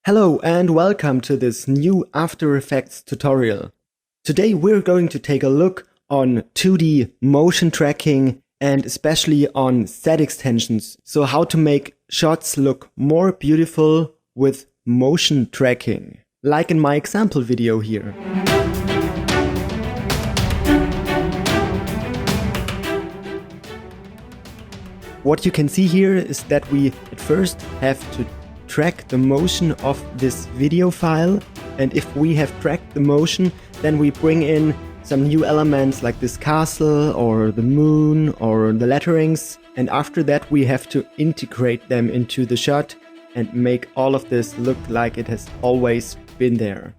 Hello and welcome to this new After Effects tutorial. Today we're going to take a look on 2D motion tracking and especially on set extensions. So how to make shots look more beautiful with motion tracking, like in my example video here. What you can see here is that we at first have to track the motion of this video file, and if we have tracked the motion, then we bring in some new elements like this castle or the moon or the letterings, and after that we have to integrate them into the shot and make all of this look like it has always been there.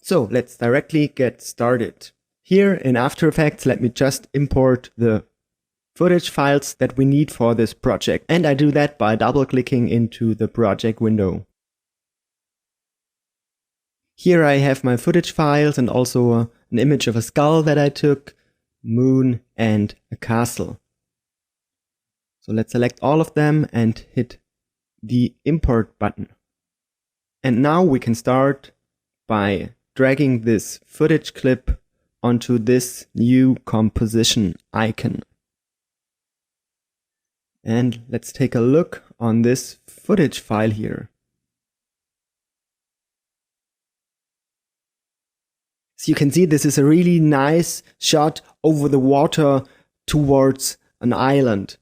So let's directly get started. Here in After Effects, let me just import the footage files that we need for this project, and I do that by double-clicking into the project window. Here I have my footage files and also an image of a skull that I took, moon and a castle. So let's select all of them and hit the import button. And now we can start by dragging this footage clip onto this new composition icon. And let's take a look on this footage file here. So you can see this is a really nice shot over the water towards an island.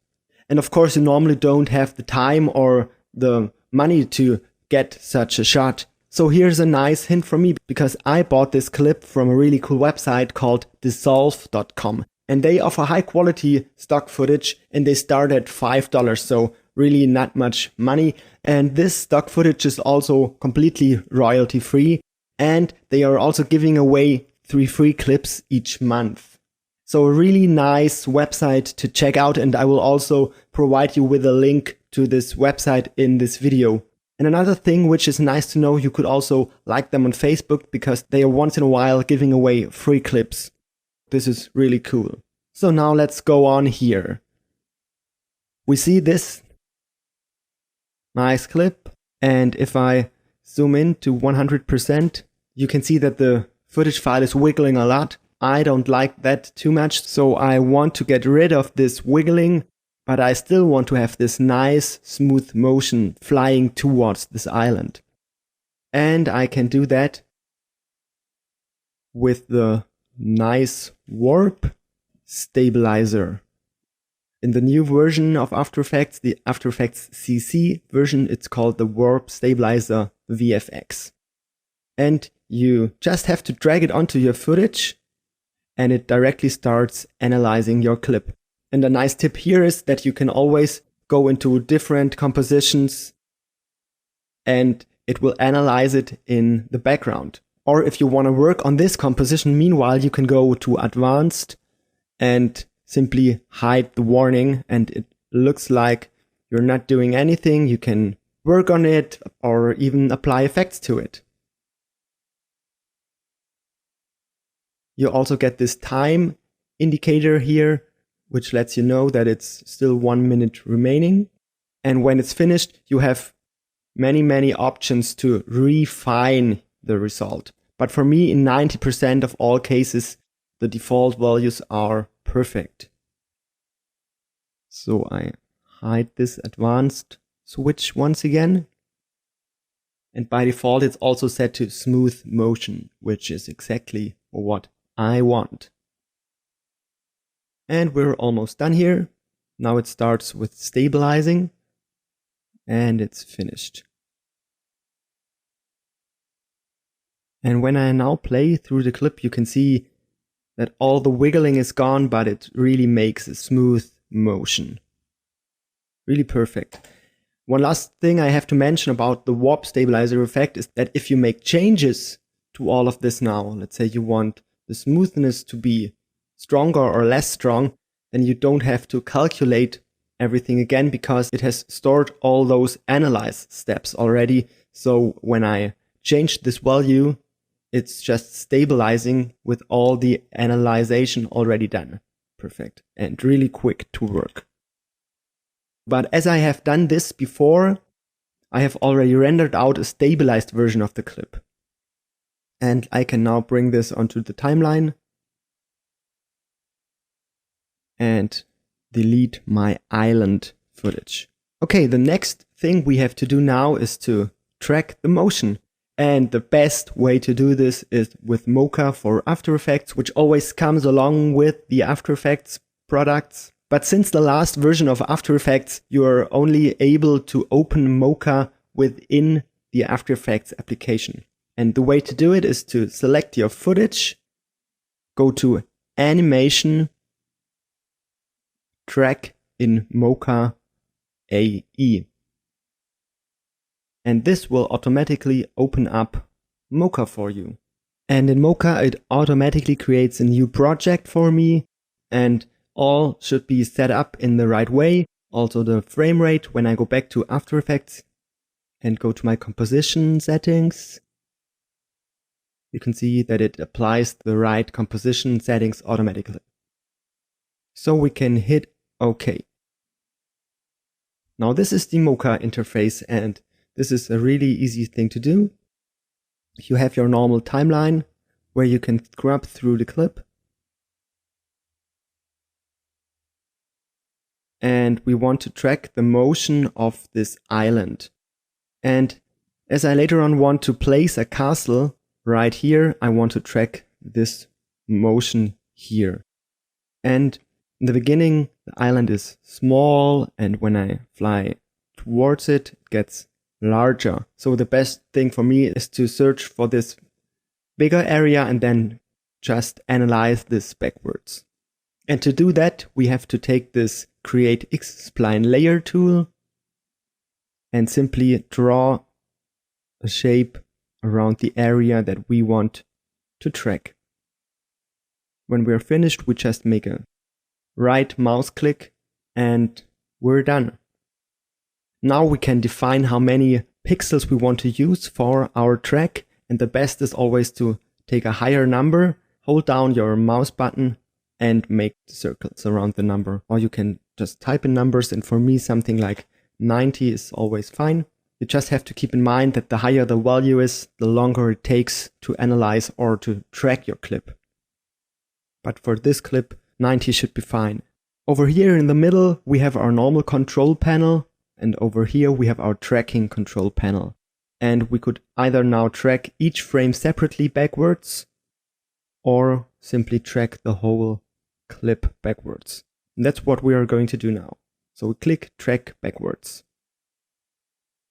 And of course you normally don't have the time or the money to get such a shot. So here's a nice hint from me, because I bought this clip from a really cool website called dissolve.com. And they offer high quality stock footage, and they start at $5, so really not much money. And this stock footage is also completely royalty free, and they are also giving away 3 free clips each month. So a really nice website to check out, and I will also provide you with a link to this website in this video. And another thing which is nice to know, you could also like them on Facebook, because they are once in a while giving away free clips. This is really cool. So now let's go on here. We see this nice clip, and if I zoom in to 100%, you can see that the footage file is wiggling a lot. I don't like that too much, so I want to get rid of this wiggling, but I still want to have this nice smooth motion flying towards this island. And I can do that with the nice warp stabilizer. In the new version of After Effects, the After Effects CC version, it's called the Warp Stabilizer VFX. And you just have to drag it onto your footage, and it directly starts analyzing your clip. And a nice tip here is that you can always go into different compositions and it will analyze it in the background. Or if you want to work on this composition, meanwhile, you can go to Advanced and simply hide the warning, and it looks like you're not doing anything. You can work on it or even apply effects to it. You also get this time indicator here, which lets you know that it's still 1 minute remaining. And when it's finished, you have many options to refine the result. But for me, in 90% of all cases, the default values are perfect. So I hide this advanced switch once again. And by default, it's also set to smooth motion, which is exactly what I want. And we're almost done here. Now it starts with stabilizing, and it's finished. And when I now play through the clip, you can see that all the wiggling is gone, but it really makes a smooth motion. Really perfect. One last thing I have to mention about the warp stabilizer effect is that if you make changes to all of this now, let's say you want the smoothness to be stronger or less strong, then you don't have to calculate everything again, because it has stored all those analyze steps already. So when I change this value, it's just stabilizing with all the analyzation already done. Perfect. And really quick to work. But as I have done this before, I have already rendered out a stabilized version of the clip. And I can now bring this onto the timeline and delete my island footage. Okay, the next thing we have to do now is to track the motion. And the best way to do this is with Mocha for After Effects, which always comes along with the After Effects products. But since the last version of After Effects, you are only able to open Mocha within the After Effects application. And the way to do it is to select your footage, go to Animation, Track in Mocha AE. And this will automatically open up Mocha for you. And in Mocha, it automatically creates a new project for me, and all should be set up in the right way. Also the frame rate, when I go back to After Effects and go to my composition settings, you can see that it applies the right composition settings automatically. So we can hit OK. Now this is the Mocha interface, and this is a really easy thing to do. You have your normal timeline where you can scrub through the clip. And we want to track the motion of this island. And as I later on want to place a castle right here, I want to track this motion here. And in the beginning, the island is small, and when I fly towards it, it gets larger. So the best thing for me is to search for this bigger area and then just analyze this backwards. And to do that, we have to take this Create X-Spline Layer tool and simply draw a shape around the area that we want to track. When we're finished, we just make a right mouse click and we're done. Now we can define how many pixels we want to use for our track, and the best is always to take a higher number, hold down your mouse button and make circles around the number. Or you can just type in numbers, and for me something like 90 is always fine. You just have to keep in mind that the higher the value is, the longer it takes to analyze or to track your clip. But for this clip, 90 should be fine. Over here in the middle, we have our normal control panel, and over here we have our tracking control panel. And we could either now track each frame separately backwards, or simply track the whole clip backwards. And that's what we are going to do now. So we click Track Backwards.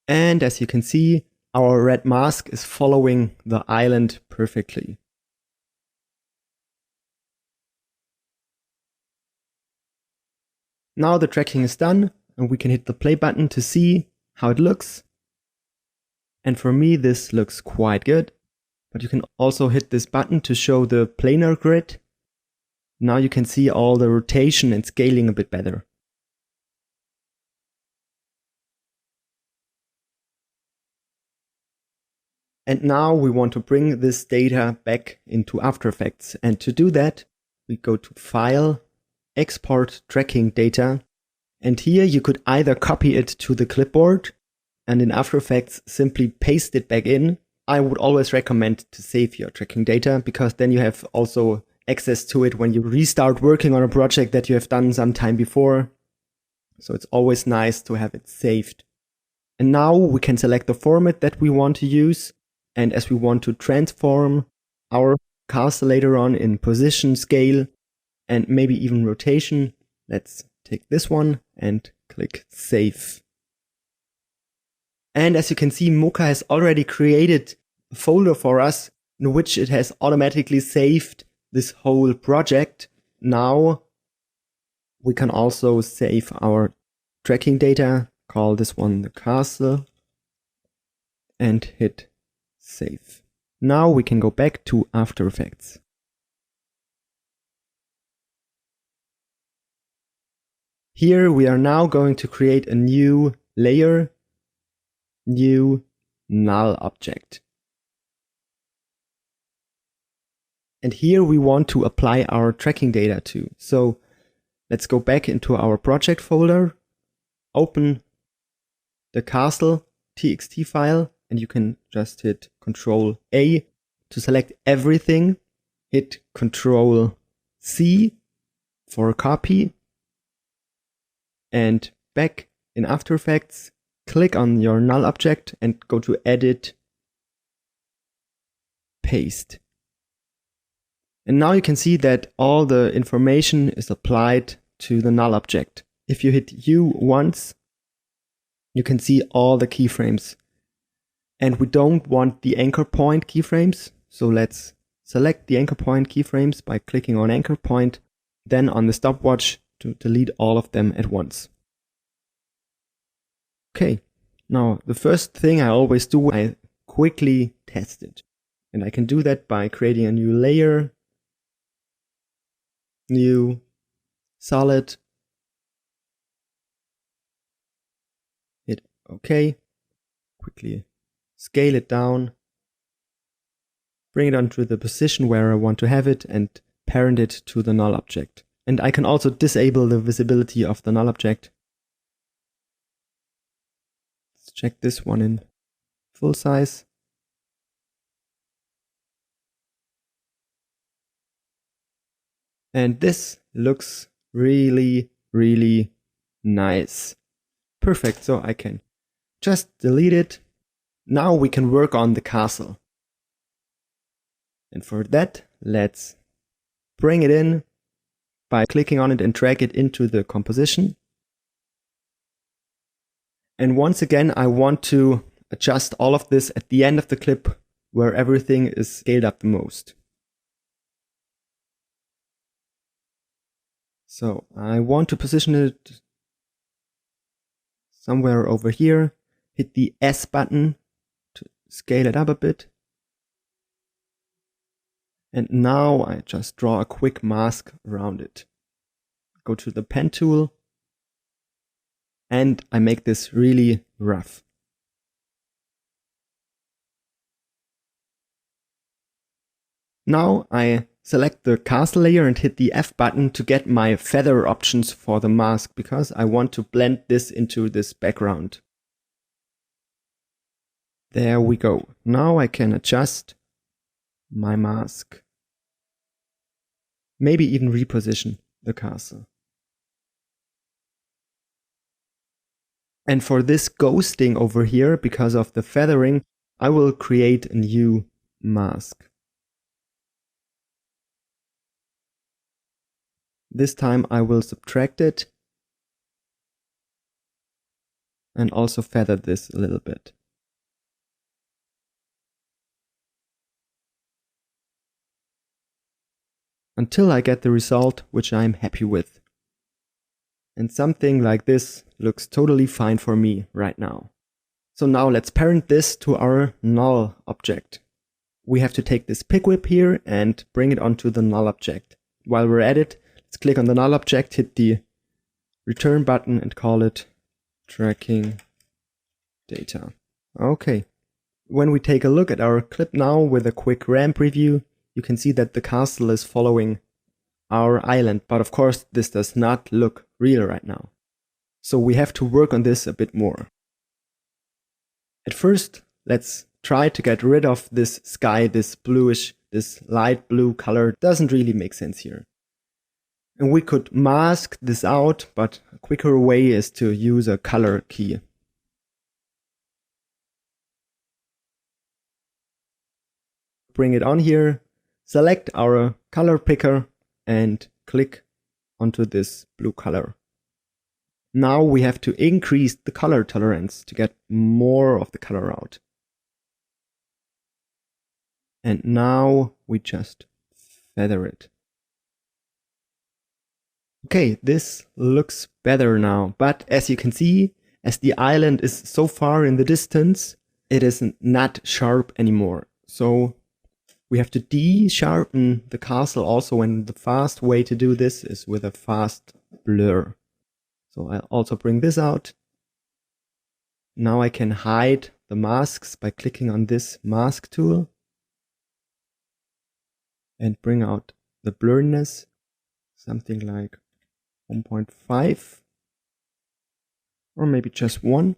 And as you can see, our red mask is following the island perfectly. Now the tracking is done, and we can hit the play button to see how it looks. And for me, this looks quite good. But you can also hit this button to show the planar grid. Now you can see all the rotation and scaling a bit better. And now we want to bring this data back into After Effects. And to do that, we go to File, Export Tracking Data. And here you could either copy it to the clipboard and in After Effects simply paste it back in. I would always recommend to save your tracking data, because then you have also access to it when you restart working on a project that you have done some time before. So it's always nice to have it saved. And now we can select the format that we want to use. And as we want to transform our castle later on in position, scale, and maybe even rotation, let's take this one and click Save. And as you can see, Mocha has already created a folder for us in which it has automatically saved this whole project. Now we can also save our tracking data, call this one the castle, and hit Save. Now we can go back to After Effects. Here we are now going to create a new layer, new null object. And here we want to apply our tracking data to. So let's go back into our project folder, open the castle, txt file, and you can just hit Ctrl A to select everything, hit Ctrl C for a copy, and back in After Effects, click on your null object and go to Edit, Paste. And now you can see that all the information is applied to the null object. If you hit U once, you can see all the keyframes. And we don't want the anchor point keyframes, so let's select the anchor point keyframes by clicking on anchor point, then on the stopwatch to delete all of them at once. Okay, now the first thing I always do, I quickly test it. And I can do that by creating a new layer, new solid, hit OK, quickly scale it down, bring it onto the position where I want to have it, and parent it to the null object. And I can also disable the visibility of the null object. Let's check this one in full size. And this looks really, really nice. Perfect, so I can just delete it. Now we can work on the castle. And for that, let's bring it in by clicking on it and drag it into the composition. And once again, I want to adjust all of this at the end of the clip where everything is scaled up the most. So I want to position it somewhere over here, hit the S button to scale it up a bit. And now I just draw a quick mask around it. Go to the pen tool, and I make this really rough. Now I select the castle layer and hit the F button to get my feather options for the mask, because I want to blend this into this background. There we go. Now I can adjust my mask. Maybe even reposition the castle. And for this ghosting over here, because of the feathering, I will create a new mask. This time I will subtract it and also feather this a little bit. Until I get the result which I'm happy with. And something like this looks totally fine for me right now. So now let's parent this to our null object. We have to take this pick whip here and bring it onto the null object. While we're at it, let's click on the null object, hit the return button and call it tracking data. Okay. When we take a look at our clip now with a quick ramp review, you can see that the castle is following our island, but of course this does not look real right now. So we have to work on this a bit more. At first, let's try to get rid of this sky, this bluish, this light blue color. Doesn't really make sense here. And we could mask this out, but a quicker way is to use a color key. Bring it on here, select our color picker and click onto this blue color. Now we have to increase the color tolerance to get more of the color out. And now we just feather it. Okay, this looks better now, but as you can see, as the island is so far in the distance, it is not sharp anymore. So we have to de-sharpen the castle also, and the fast way to do this is with a fast blur. So I'll also bring this out. Now I can hide the masks by clicking on this mask tool and bring out the blurriness, something like 1.5 or maybe just 1.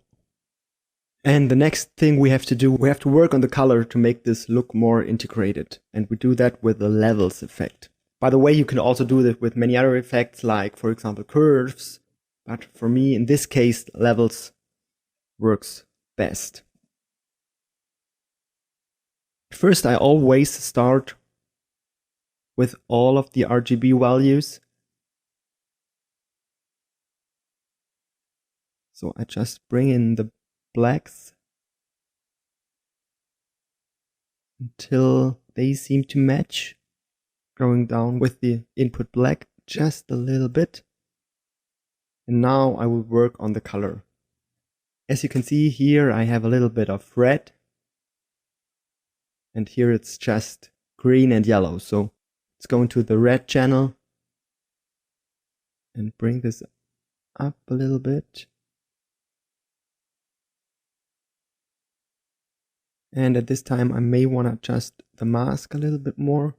And the next thing we have to do, we have to work on the color to make this look more integrated. And we do that with the levels effect. By the way, you can also do that with many other effects, like, for example, curves. But for me, in this case, levels works best. First, I always start with all of the RGB values. So I just bring in the blacks until they seem to match, going down with the input black just a little bit. And now I will work on the color. As you can see here, I have a little bit of red. And here it's just green and yellow. So let's go into the red channel and bring this up a little bit. And at this time, I may want to adjust the mask a little bit more.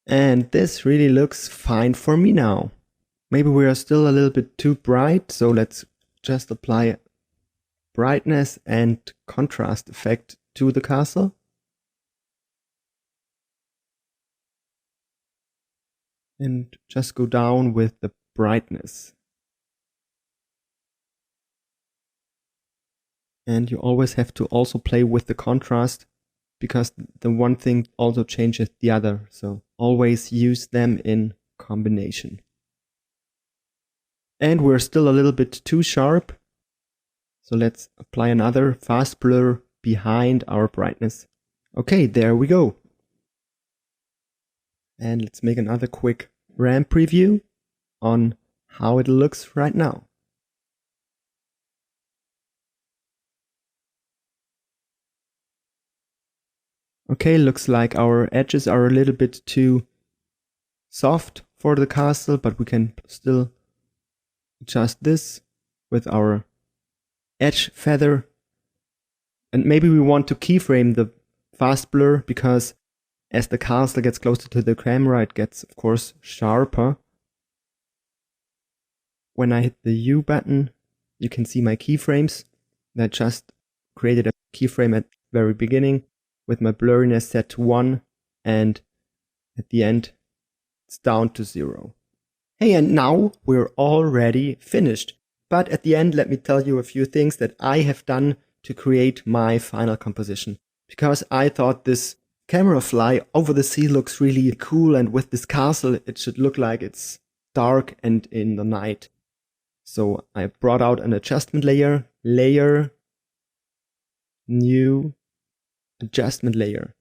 And this really looks fine for me now. Maybe we are still a little bit too bright, so let's just apply brightness and contrast effect to the castle. And just go down with the brightness. And you always have to also play with the contrast, because the one thing also changes the other. So always use them in combination. And we're still a little bit too sharp. So let's apply another fast blur behind our brightness. Okay, there we go. And let's make another quick RAM preview on how it looks right now. Okay, looks like our edges are a little bit too soft for the castle, but we can still adjust this with our edge feather. And maybe we want to keyframe the fast blur, because as the castle gets closer to the camera, it gets, of course, sharper. When I hit the U button, you can see my keyframes. I just created a keyframe at the very beginning with my blurriness set to 1, and at the end it's down to 0. Hey, and now we're already finished. But at the end, let me tell you a few things that I have done to create my final composition. Because I thought this camera fly over the sea looks really cool, and with this castle it should look like it's dark and in the night. So I brought out an adjustment layer, new adjustment layer.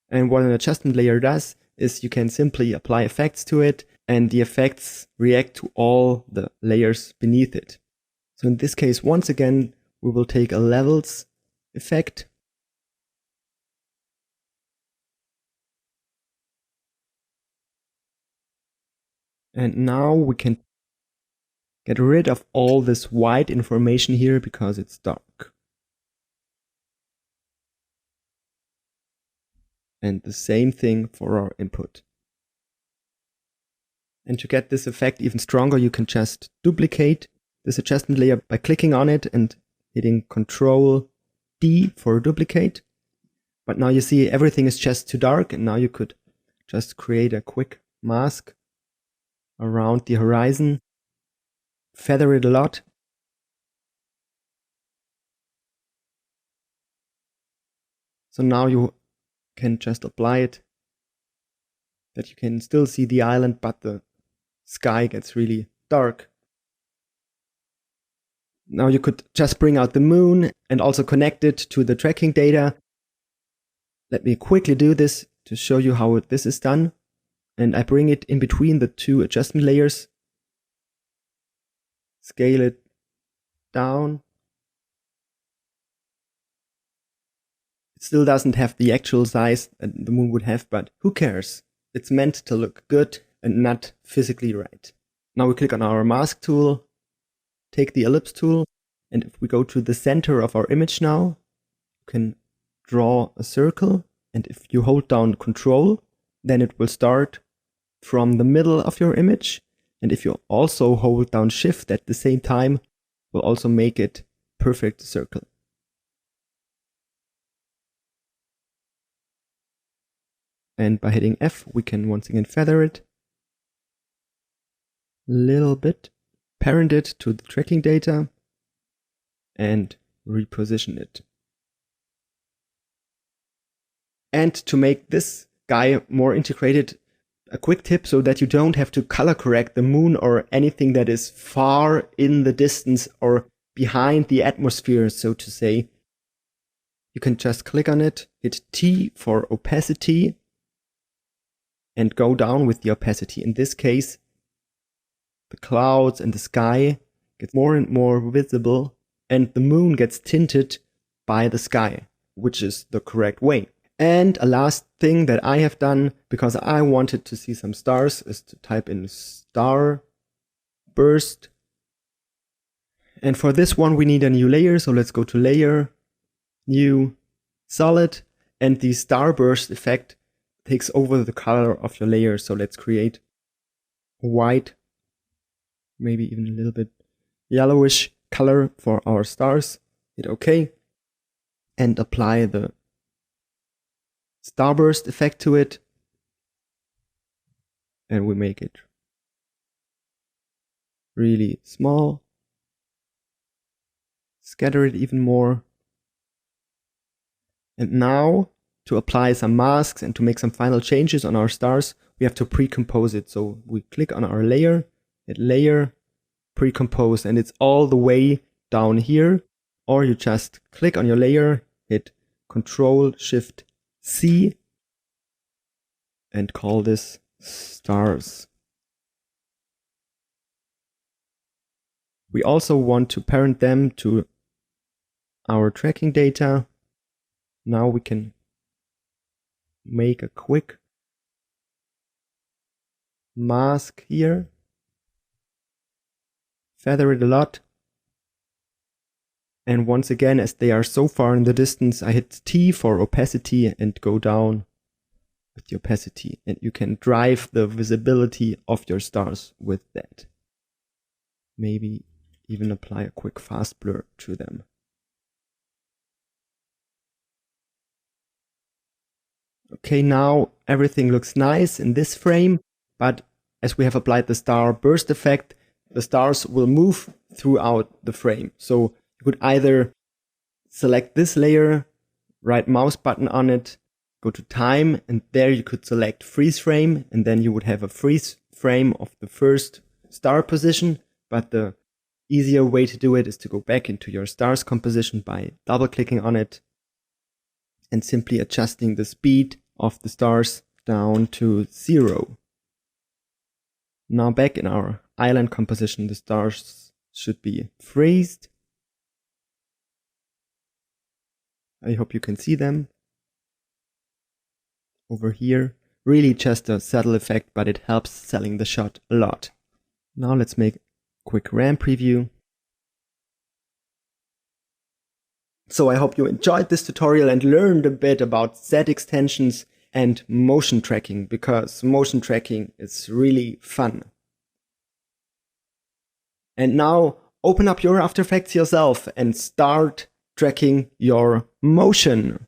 And what an adjustment layer does is you can simply apply effects to it, and the effects react to all the layers beneath it. So in this case, once again, we will take a levels effect. And now we can get rid of all this white information here because it's dark. And the same thing for our input. And to get this effect even stronger, you can just duplicate this adjustment layer by clicking on it and hitting Ctrl D for duplicate. But now you see everything is just too dark, and now you could just create a quick mask around the horizon, feather it a lot. So now you can just apply it, that you can still see the island, but the sky gets really dark. Now you could just bring out the moon and also connect it to the tracking data. Let me quickly do this to show you how this is done. And I bring it in between the two adjustment layers. Scale it down. It still doesn't have the actual size that the moon would have, but who cares? It's meant to look good and not physically right. Now we click on our mask tool, take the ellipse tool, and if we go to the center of our image now, you can draw a circle, and if you hold down Ctrl, then it will start from the middle of your image, And if you also hold down Shift at the same time, will also make it perfect circle. And by hitting F, we can once again feather it a little bit, parent it to the tracking data, and reposition it. And to make this guy more integrated, a quick tip so that you don't have to color correct the moon or anything that is far in the distance or behind the atmosphere, so to say. You can just click on it, hit T for opacity, and go down with the opacity. In this case, the clouds and the sky get more and more visible, and the moon gets tinted by the sky, which is the correct way. And a last thing that I have done, because I wanted to see some stars, is to type in star burst. And for this one, we need a new layer. So let's go to layer, new, solid, and the starburst effect takes over the color of your layer. So let's create a white, maybe even a little bit yellowish color for our stars. Hit OK and apply the starburst effect to it. And we make it really small. Scatter it even more. And now, to apply some masks and to make some final changes on our stars, we have to pre-compose it. So we click on our layer, hit layer, pre-compose, and it's all the way down here. Or you just click on your layer, hit Ctrl-Shift-C, and call this stars. We also want to parent them to our tracking data. Now we can make a quick mask here, feather it a lot, and once again, as they are so far in the distance, I hit T for opacity and go down with the opacity, and you can drive the visibility of your stars with that. Maybe even apply a quick fast blur to them. Okay, now everything looks nice in this frame, but as we have applied the star burst effect, the stars will move throughout the frame. So you could either select this layer, right mouse button on it, go to time, and there you could select freeze frame, and then you would have a freeze frame of the first star position. But the easier way to do it is to go back into your stars composition by double clicking on it and simply adjusting the speed of the stars down to 0. Now back in our island composition, the stars should be freezed. I hope you can see them over here. Really just a subtle effect, but it helps selling the shot a lot. Now let's make a quick RAM preview. So I hope you enjoyed this tutorial and learned a bit about Z extensions and motion tracking, because motion tracking is really fun. And now open up your After Effects yourself and start tracking your motion.